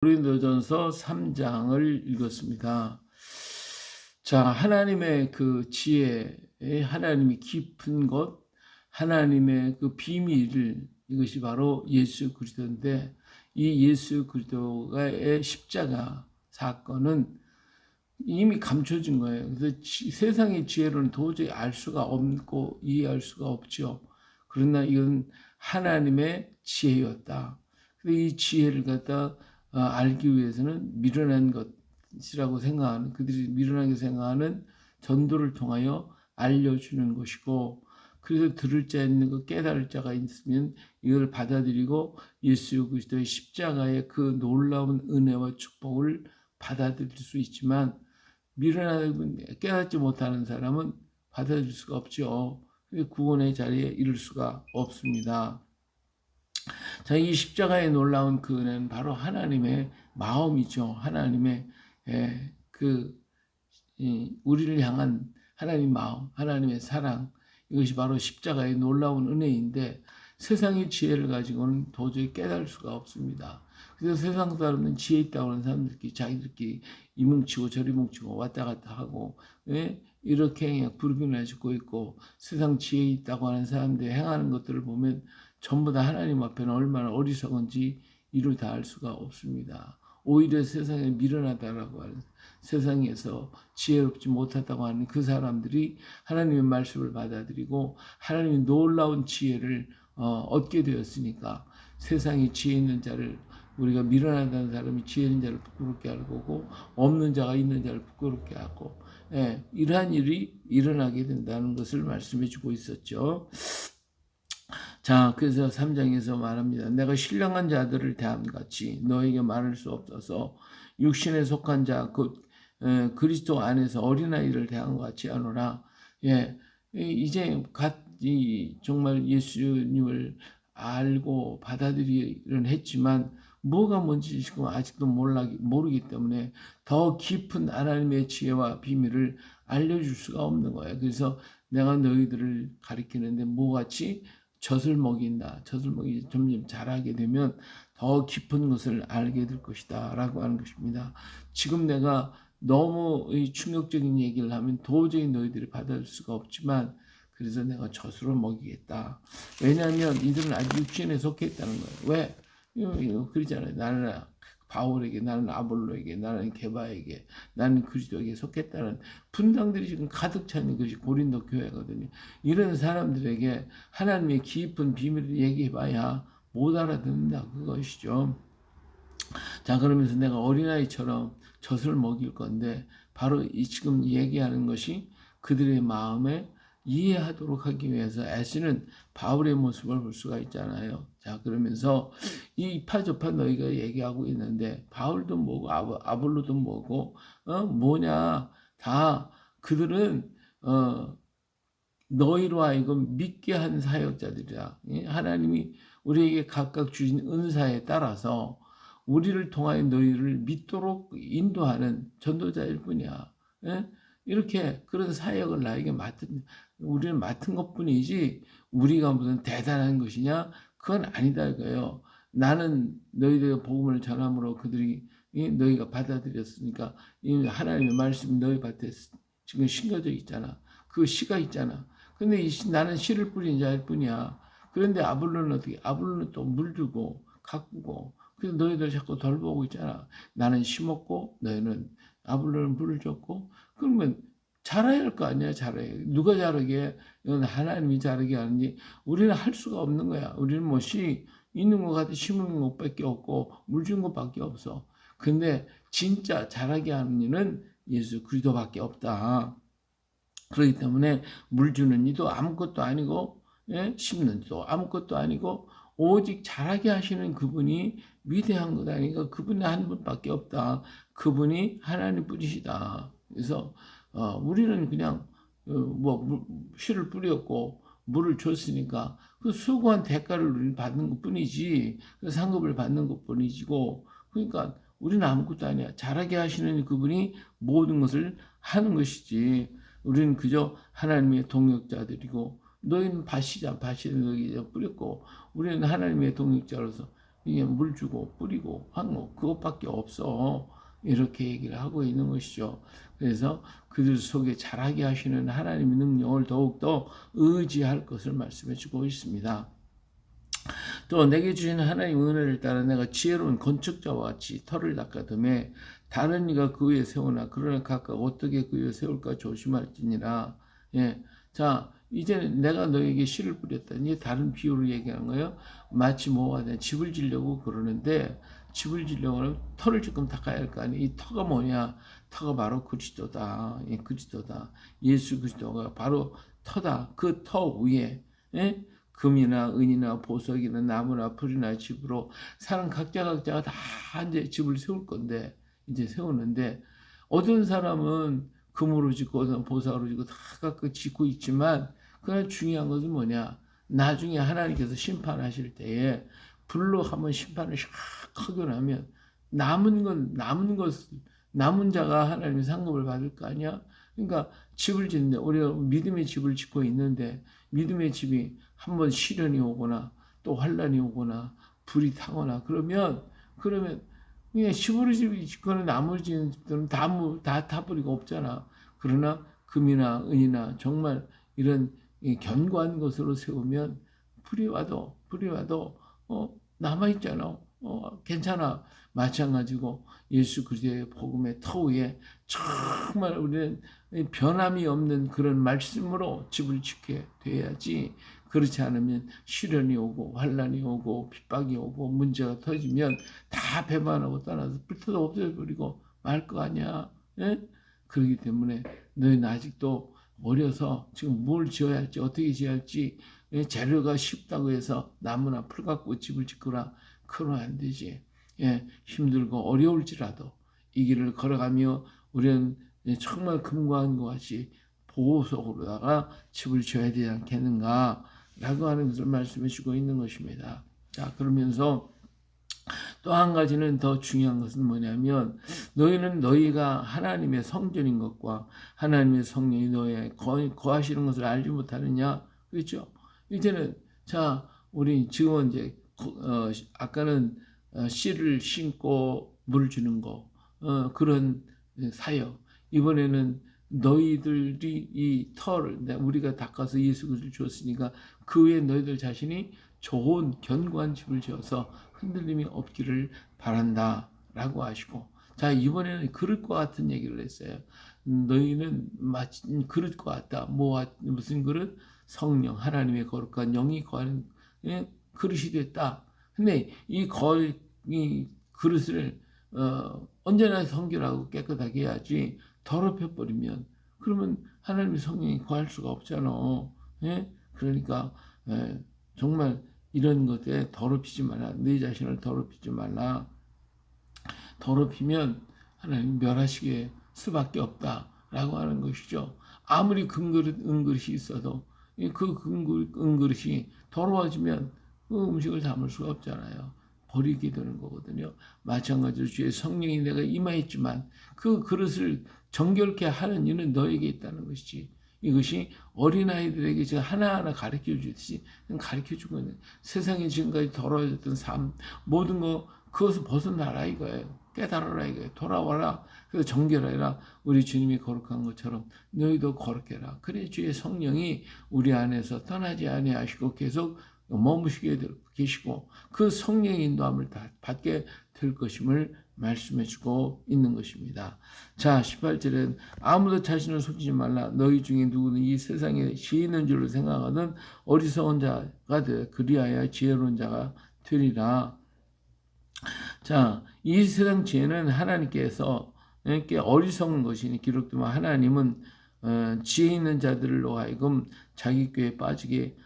고린도전서 3장을 읽었습니다. 자, 하나님의 그 지혜, 하나님이 깊은 것, 하나님의 그 비밀을, 이것이 바로 예수 그리스도인데, 이 예수 그리스도의 십자가 사건은 이미 감춰진 거예요. 그래서 세상의 지혜로는 도저히 알 수가 없고 이해할 수가 없죠. 그러나 이건 하나님의 지혜였다. 그래서 이 지혜를 갖다 알기 위해서는 미련한 것이라고 생각하는, 그들이 미련하게 생각하는 전도를 통하여 알려주는 것이고, 그래서 들을 자 있는 것, 깨달을 자가 있으면 이걸 받아들이고 예수 그리스도의 십자가의 그 놀라운 은혜와 축복을 받아들일 수 있지만, 미련하고 깨닫지 못하는 사람은 받아들일 수가 없죠. 구원의 자리에 이를 수가 없습니다. 자, 이 십자가의 놀라운 그 은혜는 바로 하나님의 마음이죠. 하나님의 우리를 향한 하나님 마음, 하나님의 사랑, 이것이 바로 십자가의 놀라운 은혜인데, 세상의 지혜를 가지고는 도저히 깨달을 수가 없습니다. 그래서 세상 사람은 지혜 있다고 하는 사람들끼리 자기들끼리 이 뭉치고 저리 뭉치고 왔다 갔다 하고, 이렇게 그냥 불균을 짓고 있고, 세상 지혜 있다고 하는 사람들이 행하는 것들을 보면 전부 다 하나님 앞에는 얼마나 어리석은지 이루 다 알 수가 없습니다. 오히려 세상에 미련하다라고 하는, 세상에서 지혜롭지 못하다고 하는 그 사람들이 하나님의 말씀을 받아들이고 하나님의 놀라운 지혜를 얻게 되었으니까, 세상에 지혜 있는 자를, 우리가 미련하다는 사람이 지혜 있는 자를 부끄럽게 할 거고, 없는 자가 있는 자를 부끄럽게 하고, 이러한 일이 일어나게 된다는 것을 말씀해 주고 있었죠. 자, 그래서 3장에서 말합니다. 내가 신령한 자들을 대함같이 너에게 말할 수 없어서 육신에 속한 자, 곧 그리스도 안에서 어린아이를 대한 것 같이 하노라. 이제 정말 예수님을 알고 받아들이는 했지만, 뭐가 뭔지 지금 아직도 모르기 때문에 더 깊은 하나님의 지혜와 비밀을 알려줄 수가 없는 거예요. 그래서 내가 너희들을 가리키는데 뭐같이 젖을 먹인다. 젖을 먹이 점점 자라게 되면 더 깊은 것을 알게 될 것이다 라고 하는 것입니다. 지금 내가 너무 충격적인 얘기를 하면 도저히 너희들이 받아줄 수가 없지만, 그래서 내가 젖으로 먹이겠다. 왜냐하면 이들은 아직 육신에 속해 있다는 거예요. 왜? 그러잖아요. 나는 바울에게, 나는 아볼로에게, 나는 게바에게, 나는 그리스도에게 속했다는 분당들이 지금 가득 차 있는 것이 고린도 교회거든요. 이런 사람들에게 하나님의 깊은 비밀을 얘기해봐야 못 알아듣는다, 그것이죠. 자, 그러면서 내가 어린아이처럼 젖을 먹일 건데, 바로 이 지금 얘기하는 것이 그들의 마음에 이해하도록 하기 위해서 애쓰는 바울의 모습을 볼 수가 있잖아요. 자, 그러면서 이 파저파 너희가 얘기하고 있는데, 바울도 뭐고 아볼로도 뭐고 뭐냐, 다 그들은 너희로 하여금 믿게 한 사역자들이라. 하나님이 우리에게 각각 주신 은사에 따라서 우리를 통하여 너희를 믿도록 인도하는 전도자일 뿐이야. 이렇게 그런 사역을 나에게 우리는 맡은 것뿐이지, 우리가 무슨 대단한 것이냐, 그건 아니다 이거예요. 나는 너희들의 복음을 전함으로 그들이 너희가 받아들였으니까, 이 하나님의 말씀이 너희 밭에 지금 심겨져 있잖아. 그 씨가 있잖아. 근데 나는 씨를 뿌린 자일 뿐이야. 그런데 아볼로는 어떻게? 아볼로는 또 물주고 가꾸고, 그래서 너희들 자꾸 돌보고 있잖아. 나는 심었고 너희는, 아볼로는 물을 줬고. 그러면 자라야 할 거 아니야. 자라야. 누가 자라게? 이건 하나님이 자라게 하는지 우리는 할 수가 없는 거야. 우리는 뭐 씨 있는 것 같아 심은 것밖에 없고 물 준 것밖에 없어. 근데 진짜 자라게 하는 이는 예수 그리스도밖에 없다. 그렇기 때문에 물 주는 이도 아무것도 아니고, 심는 이도 아무것도 아니고, 오직 자라게 하시는 그분이 위대한 것 아니까, 그분이 한 분밖에 없다. 그분이 하나님 뿐이시다. 그래서 우리는 그냥 씨를 뿌렸고 물을 줬으니까 그 수고한 대가를 우리는 받는 것뿐이지, 그 상급을 받는 것뿐이지고, 그러니까 우리는 아무것도 아니야. 자라게 하시는 그분이 모든 것을 하는 것이지, 우리는 그저 하나님의 동역자들이고, 너희는 밭이는 너희 뿌렸고, 우리는 하나님의 동역자로서 이게 물 주고 뿌리고 하는 거 그것밖에 없어. 이렇게 얘기를 하고 있는 것이죠. 그래서 그들 속에 자라게 하시는 하나님의 능력을 더욱더 의지할 것을 말씀해 주고 있습니다. 또 내게 주신 하나님의 은혜를 따라 내가 지혜로운 건축자와 같이 터를 닦아둠에 다른 이가 그 위에 세우나 그러나 각각 어떻게 그 위에 세울까 조심할지니라. 예. 자, 이제는 내가 너에게 씨를 뿌렸다. 이제 다른 비유로 얘기하는 거예요. 마치 뭐가 돼? 집을 지려고 그러는데 집을 지려고 하면 터를 조금 닦아야 할 거 아니에요. 이 터가 뭐냐? 터가 바로 그리스도다. 예, 그리스도다. 예수 그리스도가 바로 터다. 그 터 위에 예? 금이나 은이나 보석이나 나무나 풀이나 집으로 사람 각자가 다 이제 집을 세울 건데 이제 세우는데 어떤 사람은 금으로 짓고 어떤 보석으로 짓고 다 각각 짓고 있지만 그러나 중요한 것은 뭐냐? 나중에 하나님께서 심판하실 때에 불로 한번 심판을 샥 하고 나면 남은 자가 하나님의 상급을 받을 거 아니야? 그러니까 집을 짓는데 우리가 믿음의 집을 짓고 있는데 믿음의 집이 한번 시련이 오거나 또 환란이 오거나 불이 타거나 그러면 그냥 시부르 집이 짓거나 나무 짓는 집들은 다 타버리고 없잖아. 그러나 금이나 은이나 정말 이런 견고한 것으로 세우면 불이 와도 남아있잖아. 괜찮아. 마찬가지고 예수 그리스도의 복음의 터 위에 정말 우리는 변함이 없는 그런 말씀으로 집을 짓게 돼야지. 그렇지 않으면 시련이 오고 환란이 오고 핍박이 오고 문제가 터지면 다 배반하고 떠나서 불태워 없애버리고 말 거 아니야. 예? 그렇기 때문에 너희는 아직도 어려서 지금 뭘 지어야 할지 어떻게 지어야 할지 재료가 쉽다고 해서 나무나 풀 갖고 집을 짓거나 그러면 안 되지. 예, 힘들고 어려울지라도 이 길을 걸어가며 우리는 정말 금과 은과 같이 보호석으로다가 집을 지어야 되지 않겠는가 라고 하는 것을 말씀해 주고 있는 것입니다. 자, 그러면서 또 한 가지는 더 중요한 것은 뭐냐면 너희는 너희가 하나님의 성전인 것과 하나님의 성령이 너희에 거하시는 것을 알지 못하느냐. 그렇죠? 이제는 자 우리 지금 이제 아까는 씨를 심고 물 주는 거 그런 사역. 이번에는 너희들이 이 터를 우리가 닦아서 예수 그리스도를 주었으니까 그 외에 너희들 자신이 좋은 견고한 집을 지어서 흔들림이 없기를 바란다 라고 하시고 자 이번에는 그릇과 같은 얘기를 했어요. 너희는 마치 그릇과 같다. 무슨 그릇? 성령 하나님의 거룩한 영이 거하는 그릇이 됐다. 근데 이 그릇을 언제나 성결하고 깨끗하게 해야지 더럽혀 버리면 그러면 하나님의 성령이 거할 수가 없잖아. 예? 그러니까 정말 이런 것에 더럽히지 말라. 네 자신을 더럽히지 말라. 더럽히면 하나님 멸하시게 수밖에 없다라고 하는 것이죠. 아무리 은그릇이 있어도 그 은그릇이 더러워지면 그 음식을 담을 수가 없잖아요. 버리게 되는 거거든요. 마찬가지로 주의 성령이 내가 임하였지만 그 그릇을 정결케 하는 이는 너에게 있다는 것이지. 이것이 어린아이들에게 제가 하나하나 가르쳐 주듯이 가르쳐 주고 있는 세상에 지금까지 더러워졌던 삶 모든 거 그것을 벗어나라 이거예요. 깨달아라 이거예요. 돌아와라. 그래서 정결하라. 우리 주님이 거룩한 것처럼 너희도 거룩해라. 그래 주의 성령이 우리 안에서 떠나지 아니하시고 계속 머무시게 계시고 그 성령의 인도함을 다 받게 될 것임을 말씀해 주고 있는 것입니다. 자 18절은 아무도 자신을 속이지 말라. 너희 중에 누구는 이 세상에 지혜 있는 줄로 생각하던 어리석은 자가 되 그리하여 지혜로운 자가 되리라. 자, 이 세상 지혜는 하나님께서 이렇게 어리석은 것이니 기록되면 하나님은 지혜 있는 자들로 하여금 자기 꾀에 빠지게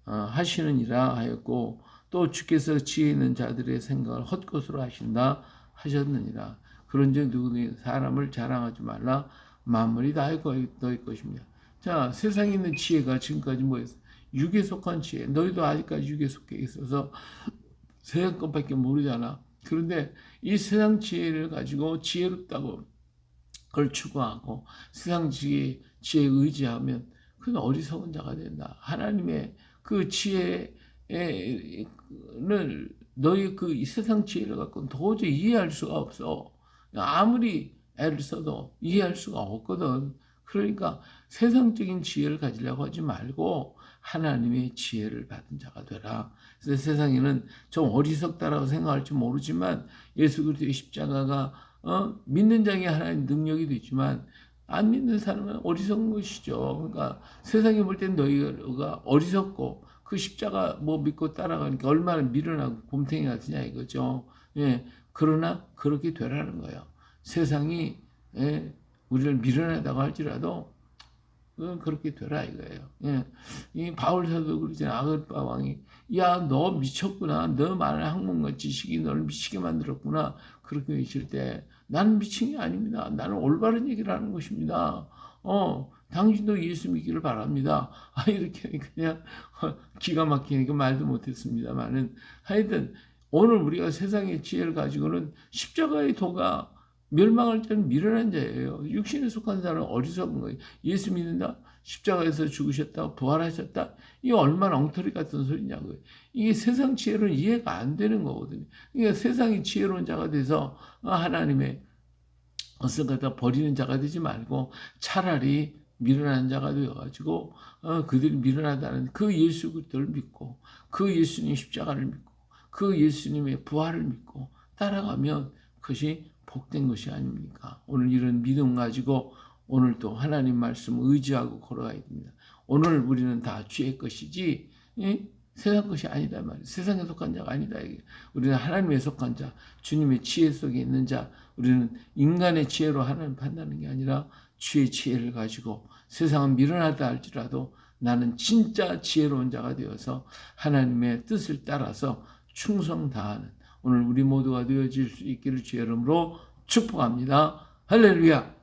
하시느니라 하였고 또 주께서 지혜 있는 자들의 생각을 헛것으로 하신다 하셨느니라. 그런즉 누구든지 사람을 자랑하지 말라. 만물이 다 너희 것입니다. 자, 세상에 있는 지혜가 지금까지 뭐였어? 육에 속한 지혜. 너희도 아직까지 육에 속해 있어서 세상 것밖에 모르잖아. 그런데 이 세상 지혜를 가지고 지혜롭다고 그걸 추구하고 세상 지혜에 의지하면 그건 어리석은 자가 된다. 하나님의 그 지혜의 너희 그 이 세상 지혜를 갖고는 도저히 이해할 수가 없어. 아무리 애를 써도 이해할 수가 없거든. 그러니까 세상적인 지혜를 가지려고 하지 말고 하나님의 지혜를 받은 자가 되라. 그래서 세상에는 좀 어리석다라고 생각할지 모르지만 예수 그리스도의 십자가가 믿는 자에게 하나님 능력이 되지만 안 믿는 사람은 어리석은 것이죠. 그러니까 세상에 볼 땐 너희가 어리석고 그 십자가 뭐 믿고 따라가니까 얼마나 미련하고 곰탱이 같으냐 이거죠. 예, 그러나 그렇게 되라는 거예요. 세상이 우리를 미련하다고 할지라도 그렇게 되라 이거예요. 예. 이 바울사도 그러잖아요. 아그리파 왕이 야 너 미쳤구나. 너 많은 학문과 지식이 너를 미치게 만들었구나. 그렇게 외칠 때 나는 미친 게 아닙니다. 나는 올바른 얘기를 하는 것입니다. 당신도 예수 믿기를 바랍니다. 이렇게 그냥 기가 막히니까 말도 못했습니다만은 하여튼 오늘 우리가 세상의 지혜를 가지고는 십자가의 도가 멸망할 때는 미련한 자예요. 육신에 속한 사람은 어리석은 거예요. 예수 믿는다? 십자가에서 죽으셨다? 부활하셨다? 이게 얼마나 엉터리 같은 소리냐고요. 이게 세상 지혜로는 이해가 안 되는 거거든요. 그러니까 세상이 지혜로운 자가 돼서 하나님의 것을 갖다 버리는 자가 되지 말고 차라리 미련한 자가 되어가지고 그들이 미련하다는 그 예수 그리스도를 믿고 그 예수님 십자가를 믿고 그 예수님의 부활을 믿고 따라가면 그것이 복된 것이 아닙니까? 오늘 이런 믿음 가지고 오늘 또 하나님 말씀 의지하고 걸어가야 됩니다. 오늘 우리는 다 주의 것이지 세상 것이 아니다 말이에요. 세상에 속한 자가 아니다. 우리는 하나님에 속한 자, 주님의 지혜 속에 있는 자, 우리는 인간의 지혜로 하나님 판단하는 게 아니라 주의 지혜를 가지고 세상은 미련하다 할지라도 나는 진짜 지혜로운 자가 되어서 하나님의 뜻을 따라서 충성 다하는 오늘 우리 모두가 되어질 수 있기를 주의 이름으로 축복합니다. 할렐루야.